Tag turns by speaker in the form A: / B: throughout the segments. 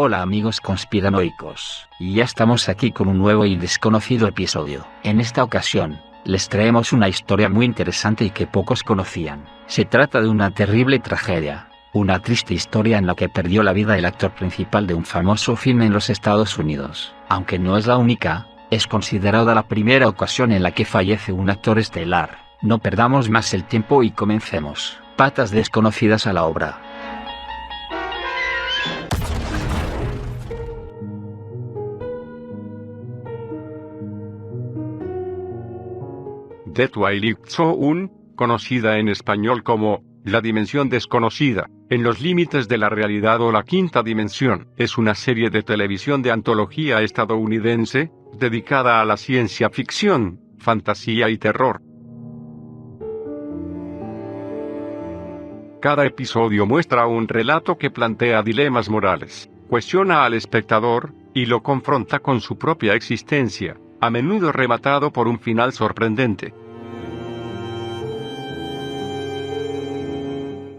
A: Hola amigos conspiranoicos, y ya estamos aquí con un nuevo y desconocido episodio. En esta ocasión, les traemos una historia muy interesante y que pocos conocían. Se trata de una terrible tragedia, una triste historia en la que perdió la vida el actor principal de un famoso filme en los Estados Unidos. Aunque no es la única, es considerada la primera ocasión en la que fallece un actor estelar. No perdamos más el tiempo y comencemos. Patas desconocidas a la obra.
B: The Twilight Zone, conocida en español como La Dimensión Desconocida, en los límites de la realidad o la quinta dimensión, es una serie de televisión de antología estadounidense, dedicada a la ciencia ficción, fantasía y terror. Cada episodio muestra un relato que plantea dilemas morales, cuestiona al espectador, y lo confronta con su propia existencia, a menudo rematado por un final sorprendente.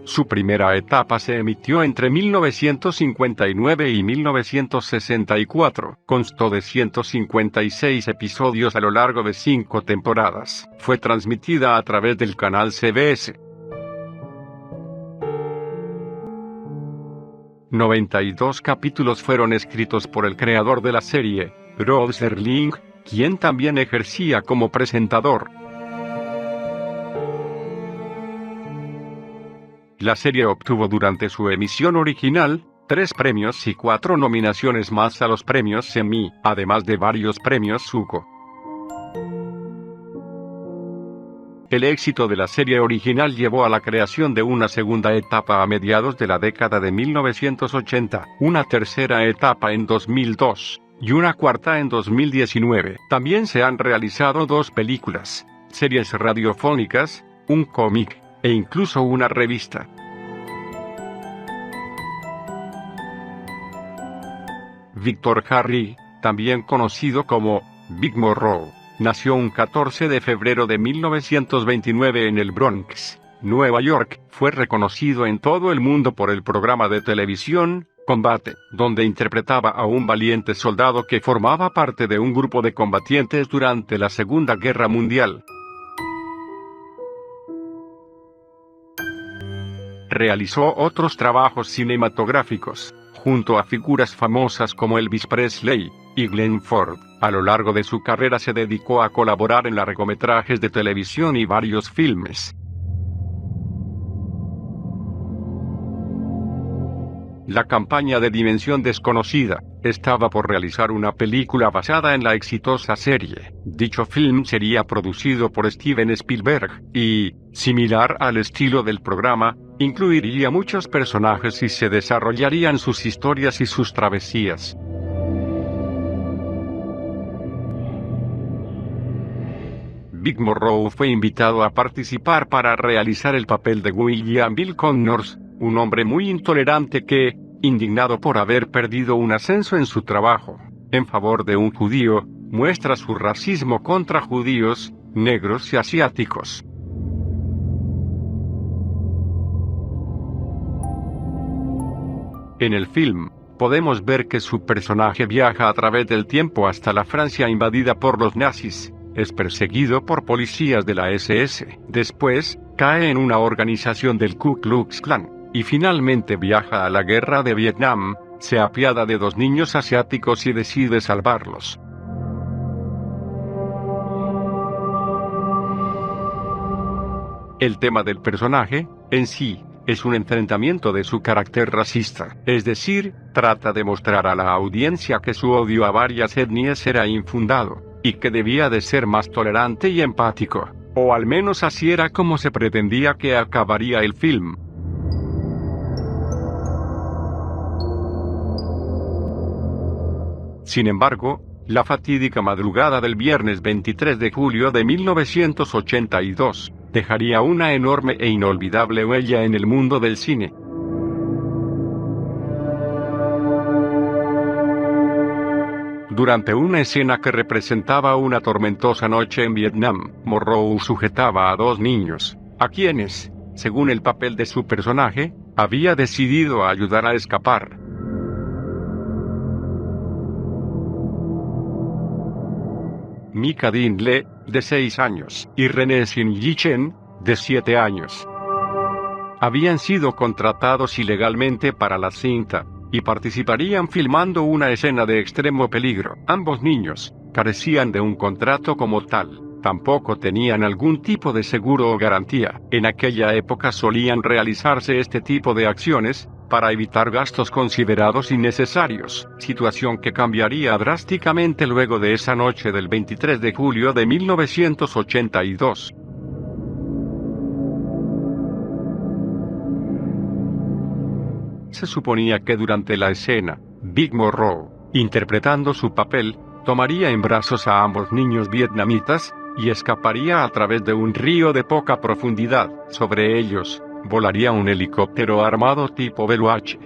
B: Su primera etapa se emitió entre 1959 y 1964. Constó de 156 episodios a lo largo de 5 temporadas. Fue transmitida a través del canal CBS. 92 capítulos fueron escritos por el creador de la serie, Rod Serling, quien también ejercía como presentador. La serie obtuvo durante su emisión original 3 premios y 4 nominaciones más a los premios Emmy, además de varios premios Zuko. El éxito de la serie original llevó a la creación de una segunda etapa a mediados de la década de 1980, una tercera etapa en 2002, y una cuarta en 2019. También se han realizado 2 películas, series radiofónicas, un cómic, e incluso una revista. Victor Harry, también conocido como Big Morrow, nació un 14 de febrero de 1929 en el Bronx, Nueva York. Fue reconocido en todo el mundo por el programa de televisión Combate, donde interpretaba a un valiente soldado que formaba parte de un grupo de combatientes durante la Segunda Guerra Mundial. Realizó otros trabajos cinematográficos, junto a figuras famosas como Elvis Presley y Glenn Ford. A lo largo de su carrera se dedicó a colaborar en largometrajes de televisión y varios filmes. La compañía de Dimensión Desconocida estaba por realizar una película basada en la exitosa serie. Dicho film sería producido por Steven Spielberg y, similar al estilo del programa, incluiría muchos personajes y se desarrollarían sus historias y sus travesías. Big Morrow fue invitado a participar para realizar el papel de William Bill Connors, un hombre muy intolerante que, indignado por haber perdido un ascenso en su trabajo, en favor de un judío, muestra su racismo contra judíos, negros y asiáticos. En el film, podemos ver que su personaje viaja a través del tiempo hasta la Francia invadida por los nazis, es perseguido por policías de la SS, después, cae en una organización del Ku Klux Klan, y finalmente viaja a la guerra de Vietnam, se apiada de 2 niños asiáticos y decide salvarlos. El tema del personaje, en sí, es un enfrentamiento de su carácter racista, es decir, trata de mostrar a la audiencia que su odio a varias etnias era infundado, y que debía de ser más tolerante y empático, o al menos así era como se pretendía que acabaría el film. Sin embargo, la fatídica madrugada del viernes 23 de julio de 1982, dejaría una enorme e inolvidable huella en el mundo del cine. Durante una escena que representaba una tormentosa noche en Vietnam, Morrow sujetaba a 2 niños, a quienes, según el papel de su personaje, había decidido ayudar a escapar. Mika Dinle, de 6 años, y René Sin-Yi-Chen, de 7 años. Habían sido contratados ilegalmente para la cinta, y participarían filmando una escena de extremo peligro. Ambos niños carecían de un contrato como tal. Tampoco tenían algún tipo de seguro o garantía. En aquella época solían realizarse este tipo de acciones para evitar gastos considerados innecesarios, situación que cambiaría drásticamente luego de esa noche del 23 de julio de 1982. Se suponía que durante la escena, Big Morrow, interpretando su papel, tomaría en brazos a ambos niños vietnamitas y escaparía a través de un río de poca profundidad. Sobre ellos volaría un helicóptero armado tipo Beluache.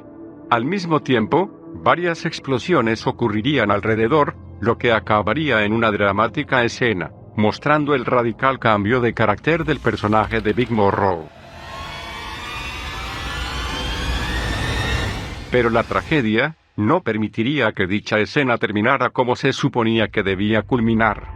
B: Al mismo tiempo, varias explosiones ocurrirían alrededor, lo que acabaría en una dramática escena, mostrando el radical cambio de carácter del personaje de Big Morrow. Pero la tragedia no permitiría que dicha escena terminara como se suponía que debía culminar.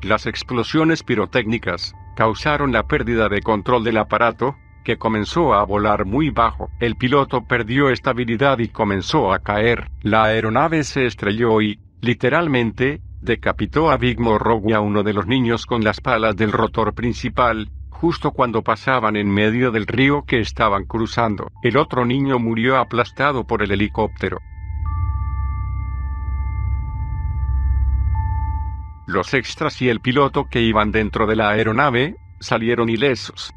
B: Las explosiones pirotécnicas causaron la pérdida de control del aparato, que comenzó a volar muy bajo. El piloto perdió estabilidad y comenzó a caer. La aeronave se estrelló y, literalmente, decapitó a Big Morrow y a uno de los niños con las palas del rotor principal, justo cuando pasaban en medio del río que estaban cruzando. El otro niño murió aplastado por el helicóptero. Los extras y el piloto que iban dentro de la aeronave salieron ilesos.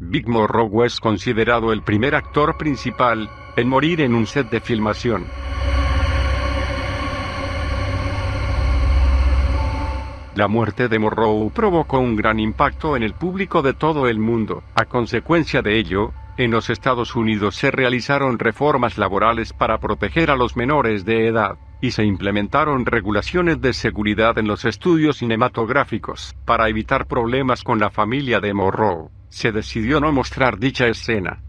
B: Big Morrow es considerado el primer actor principal en morir en un set de filmación. La muerte de Morrow provocó un gran impacto en el público de todo el mundo. A consecuencia de ello, en los Estados Unidos se realizaron reformas laborales para proteger a los menores de edad, y se implementaron regulaciones de seguridad en los estudios cinematográficos. Para evitar problemas con la familia de Morrow, se decidió no mostrar dicha escena.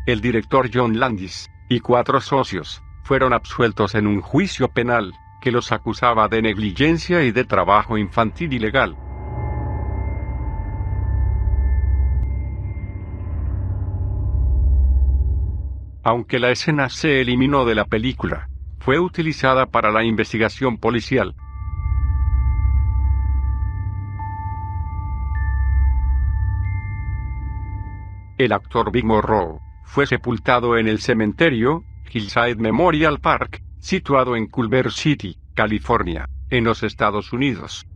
B: El director John Landis y 4 socios fueron absueltos en un juicio penal que los acusaba de negligencia y de trabajo infantil ilegal. Aunque la escena se eliminó de la película, fue utilizada para la investigación policial. El actor Big Morrow fue sepultado en el cementerio Hillside Memorial Park, situado en Culver City, California, en los Estados Unidos.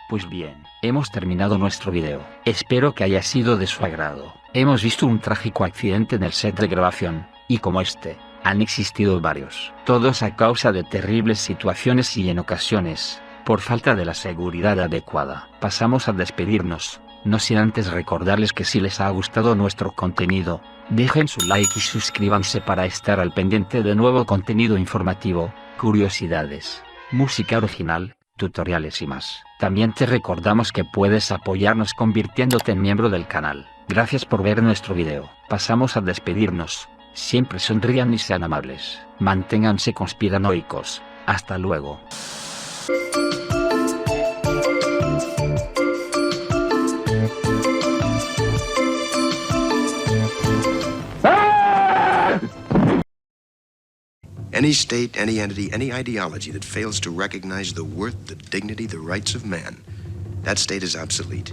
A: Pues bien, hemos terminado nuestro video. Espero que haya sido de su agrado. Hemos visto un trágico accidente en el set de grabación, y como este, han existido varios. Todos a causa de terribles situaciones y en ocasiones, por falta de la seguridad adecuada. Pasamos a despedirnos, no sin antes recordarles que si les ha gustado nuestro contenido, dejen su like y suscríbanse para estar al pendiente de nuevo contenido informativo, curiosidades, música original, tutoriales y más. También te recordamos que puedes apoyarnos convirtiéndote en miembro del canal. Gracias por ver nuestro video. Pasamos a despedirnos. Siempre sonrían y sean amables. Manténganse conspiranoicos. Hasta luego.
C: Any state, any entity, any ideology that fails to recognize the worth, the dignity, the rights of man, that state is obsolete.